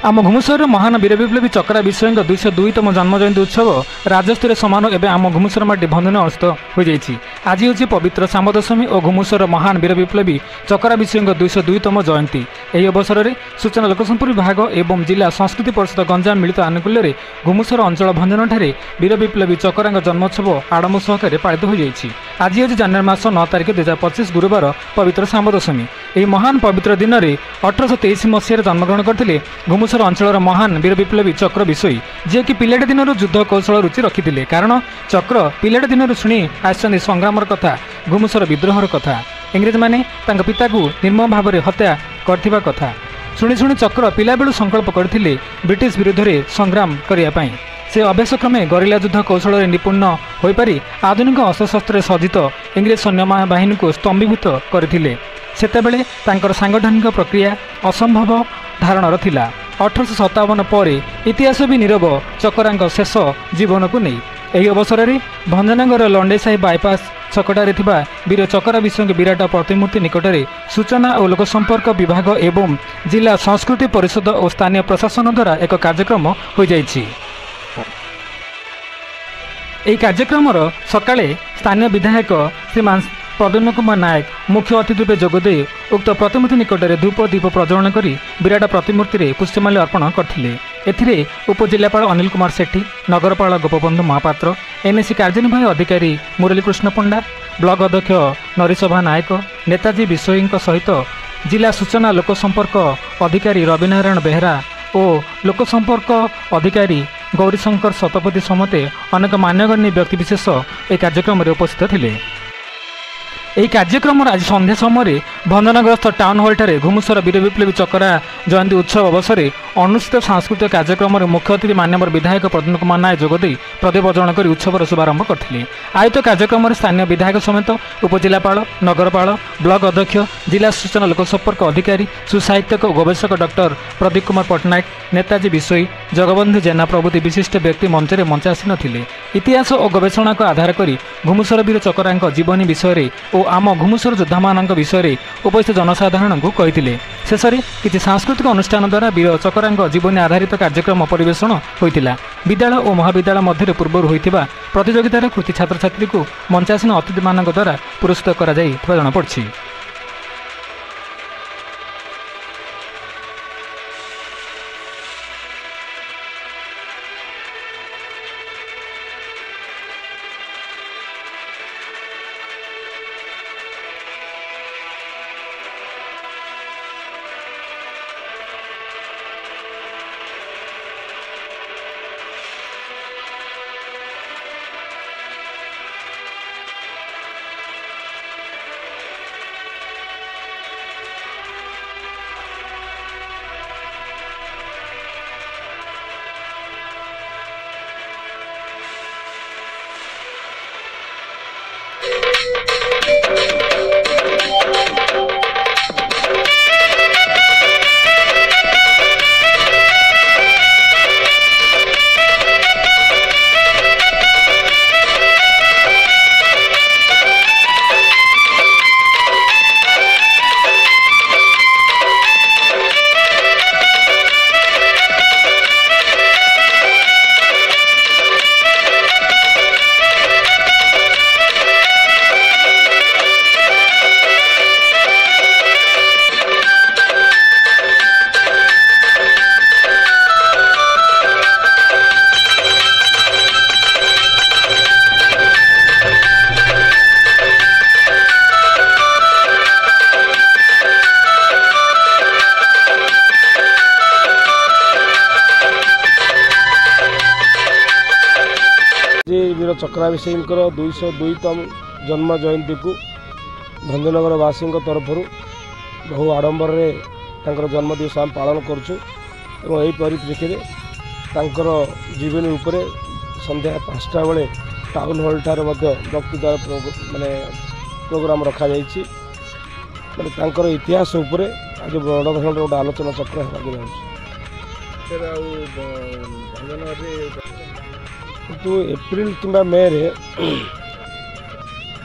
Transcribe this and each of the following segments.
आम घुमुसर महान वीर विप्लवी चक्रा विषय 202तम जन्म जयंती उत्सव राज्यस्तरीय सम्मान एवं आम घुमुसर माटी भंजन अनुष्ठित हो जाइछि। आज हूँ पवित्र शाम दशमी और घुमुसर महान वीर विप्लवी चक्रा विषय 202तम जयंती। यह अवसर में सूचना लोकसंपर्क विभाग एवं जिला संस्कृति परिषद गंजाम मिलित आनुकूल्य घुमुसर अंचल भंजन ठारे वीर विप्लवी चक्रा जन्मोत्सव आडम्बर सहकारे पालित हो जाइछि। आज हूँ जनवरी मास 9 तारिख 2025 गुरुवार पवित्र शाम दशमी। यह महान पवित्र दिन में 1823 मसीह जन्मग्रहण करते घुमुसर अंचल महान वीर विप्लवी चक्र विषय जी कि पिलाटी दिन युद्ध कौशल रुचि रखिते। कारण चक्र पिलाटी दिन शुणी आसछन्ति संग्रामर कथा, घुमुसर विद्रोहर कथा, इंग्रेज माने तांका पिता को निर्मम भाव में हत्या करथिबा कथा शुणी शुणी चक्र पिला बेलू संकल्प करथिले ब्रिटिश विरुद्ध में संग्राम करने। से अभ्यास क्रमे गरिला युद्ध कौशल निपुण हो पारि आधुनिक अस्त्रशस्त्र सज्जित इंग्रेज सैन्य बाहिनी को स्तंभीभूत करथिले। सेतेबेले तांकर सांगठनिक प्रक्रिया असंभव धारणर थिला। 1857 पर इतिहास भी नीरव चक्रांक शेष जीवन को नहीं। यही अवसर में भंजनगर लंडेसाही बाईपास छकटारे थिबा वीर चक्रा विषय विराट प्रतिमूर्ति निकटरे सूचना और लोकसंपर्क विभाग एवं जिला संस्कृति परिषद और स्थानीय प्रशासन द्वारा एक कार्यक्रम हो जाइछि। यह कार्यक्रम सकाळे स्थानीय विधायक श्रीमान प्रद्युम्न कुमार नायक मुख्य अतिथि रूपे जोगदे उक्त प्रतिमूर्ति निकटरे धूप दीप प्रज्वलन करी विराट प्रतिमूर्ति रे पुष्पमाल्य अर्पण करथिले। एथिरे उपजिलापाल अनिल कुमार सेठी, नगरपाल गोपबंधु महापात्र, एनएसी कार्यनिर्वाही अधिकारी मुरलीकृष्ण पंडा, ब्लॉक अध्यक्ष नरीशोभा नायक, नेताजी विश्वयी सहित जिला सूचना लोकसंपर्क अधिकारी रविनारायण बेहरा और लोकसंपर्क अधिकारी गौरीशंकर शतपथी समते अनेक मान्यगण्य व्यक्तिविशेष एक कार्यक्रम में उपस्थित थे। यह कार्यक्रम आज संध्या समय भंजनगरस्थ टाउन हॉल ठारे घुमुसर वीर विप्लवी चक्रा जयंती उत्सव अवसर अनुष्ठित सांस्कृतिक कार्यक्रम मुख्य अतिथि मान्यवर विधायक प्रद्युम्न कुमार नायक जोगदे प्रदीप प्रज्वलन कर उत्सवर शुभारंभ करते। आयोजित कार्यक्रम में स्थानीय विधायक समेत उपजिलापाल, नगरपाल, ब्लॉक अध्यक्ष, जिला सूचना लोकसंपर्क अधिकारी, सुसाहित्यक और गवेषक डॉक्टर प्रदीप कुमार पट्टनायक, नेताजी विश्वयी, जगबंधु जेना प्रभृति विशिष्ट व्यक्ति मंचरे मंचासी नथिले। इतिहास और गवेषणा को आधार कर घुमुसर वीर चक्रांक जीवनी विषय और आम घुमुसर योद्धा मान विषय उपस्थित जनसाधारण को कही। शेष में किसी सांस्कृतिक अनुष्ठान द्वारा वीर चक्रांक जीवनी आधारित कार्यक्रम परिवेषण होता। विद्यालय और महाविद्यालय मध्य पूर्व होता प्रतियोगितार कृति छात्र छात्री को मंचासीन अतिथि मान द्वारा पुरस्कृत कर जनापड़ी। वीर चक्रा विषय 202तम जन्म जयंती को भंजनगर वासी तरफ बहु आडंबर जन्मदिवस आम पालन करुँ। यही परिप्रेक्षी जीवनी उपर संध्या 5टा बेले टाउन हॉल ठारे वक्तृता माने प्रोग्राम रखा जाइछि। माने इतिहास उपर आज बड़ धरण गोटे आलोचना चक्र किंतु एप्रिल कि मे रे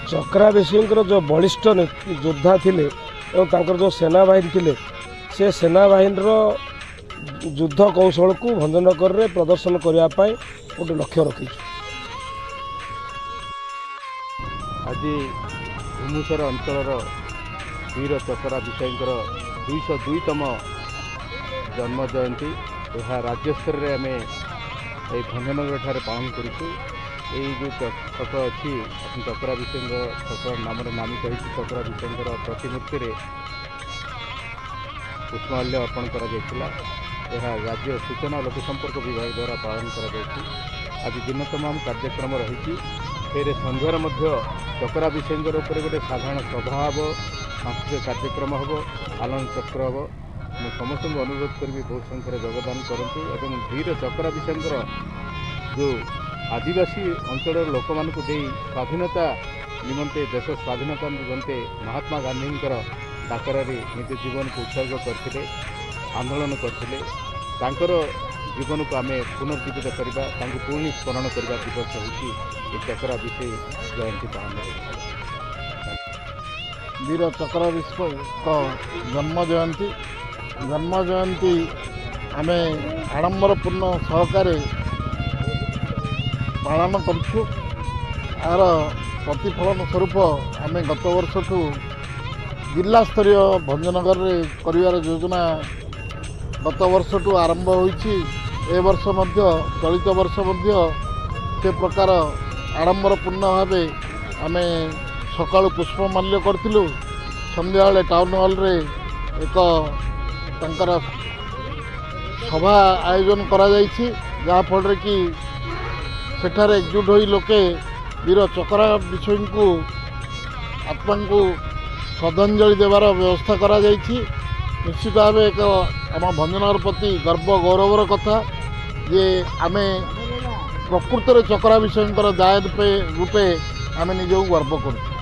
चक्रा विषय जो बलिष्ठ योद्धा थिले जो सेना बाहिनी थिले से सेना बाहिनी ଯୁଦ୍ଧ କୌଶଳକୁ ଭଞ୍ଜନଗରରେ ପ୍ରଦର୍ଶନ କରିବା ପାଇଁ ଗୋଟେ ଲକ୍ଷ୍ୟ ରଖିଛୁ। ଆଜି ଭୂମୁସର ଅଞ୍ଚଳର ବୀର ଚକରା ବିଷୟଙ୍କର 202ତମ ଜନ୍ମ ଜୟନ୍ତୀ ଏହା ରାଜ୍ୟସ୍ତରରେ ଆମେ এই ଭଞ୍ଜନଗରଠାରେ ପାଳନ କରୁଛୁ। এই ଯେଉଁ ଛକ ଅଛି ଚକରା ବିଷୟଙ୍କ ଛକ ନାମରେ ନାମିତ ହୋଇଛି। ଚକରା ବିଷୟଙ୍କର ପ୍ରତିମୂର୍ତ୍ତିରେ ପୁଷ୍ପମାଲ୍ୟ ଅର୍ପଣ କରାଯାଇଥିଲା। ଏହା ରାଜ୍ୟ ସୂଚନା ଓ ଲୋକସମ୍ପର୍କ ବିଭାଗ ଦ୍ୱାରା ପାଳନ କରାଯାଇଛି। ଆଜି ଦିନ ତମାମ କାର୍ଯ୍ୟକ୍ରମ ରହିଛି। ଫେରେ ସନ୍ଧ୍ୟାରେ ମଧ୍ୟ ଚକରା ବିଷୟଙ୍କର ଉପରେ ଗୋଟେ ସାଧାରଣ ସଭା ହେବ, ସାଂସ୍କୃତିକ କାର୍ଯ୍ୟକ୍ରମ ହେବ, ଆଲୋଚନା ଚକ୍ର ହେବ। ମୁଁ ସମସ୍ତଙ୍କୁ ଅନୁରୋଧ କରିବି ବହୁତ ସଂଖ୍ୟାରେ ଯୋଗଦାନ କରନ୍ତୁ ଏବଂ ବୀର ଚକରା ବିଷୟଙ୍କର ଯେଉଁ ଆଦିବାସୀ ଅଞ୍ଚଳର ଲୋକମାନଙ୍କୁ ଦେଇ ସ୍ୱାଧୀନତା ନିମନ୍ତେ ଦେଶ ସ୍ୱାଧୀନତା ନିମନ୍ତେ ମହାତ୍ମା ଗାନ୍ଧୀଙ୍କର ଡାକରାରେ ନିଜ ଜୀବନକୁ ଉତ୍ସର୍ଗ କରିଥିଲେ, ଆନ୍ଦୋଳନ କରିଥିଲେ। ତାଙ୍କର ଜୀବନକୁ ଆମେ ପୁନର୍ଜୀବିତ କରିବା, ତାଙ୍କୁ ପୁଣି ସ୍ମରଣ କରିବା ଦିବସ ହେଉଛି ଏ ଚକରା ବିଷୟ ଜୟନ୍ତୀ ପାଳନ। ବୀର ଚକରା ବିଷୟଙ୍କ ଜନ୍ମ ଜୟନ୍ତୀ ଆମେ ଆଡ଼ମ୍ବରପୂର୍ଣ୍ଣ ସହକାରେ ପାଳନ କରୁଛୁ। ଏହାର ପ୍ରତିଫଳନ ସ୍ୱରୂପ ଆମେ ଗତ ବର୍ଷଠୁ ଜିଲ୍ଲାସ୍ତରୀୟ ଭଞ୍ଜନଗରରେ କରିବାର ଯୋଜନା ଗତ ବର୍ଷଠୁ ଆରମ୍ଭ ହୋଇଛି। ଏ ବର୍ଷ ମଧ୍ୟ ଚଳିତ ବର୍ଷ ମଧ୍ୟ ସେ ପ୍ରକାର ଆଡ଼ମ୍ବରପୂର୍ଣ୍ଣ ଭାବେ ଆମେ ସକାଳୁ ପୁଷ୍ପମାଲ୍ୟ କରିଥିଲୁ। ସନ୍ଧ୍ୟାବେଳେ ଟାଉନ୍ ହଲ୍ରେ ଏକ ତାଙ୍କର ସଭା ଆୟୋଜନ କରାଯାଇଛି, ଯାହାଫଳରେ କି ସେଠାରେ ଏକଜୁଟ ହୋଇ ଲୋକେ ବୀର ଚକରା ବିଷୟଙ୍କୁ ଆତ୍ମାଙ୍କୁ ଶ୍ରଦ୍ଧାଞ୍ଜଳି ଦେବାର ବ୍ୟବସ୍ଥା କରାଯାଇଛି। ନିଶ୍ଚିତ ଭାବେ ଏକ ଆମ ଭଞ୍ଜନଗର ପ୍ରତି ଗର୍ବ ଗୌରବର କଥା ଯେ ଆମେ ପ୍ରକୃତରେ ଚକରା ବିଷୟଙ୍କର ଦାୟ ରୂପେ ଆମେ ନିଜକୁ ଗର୍ବ କରୁଛୁ।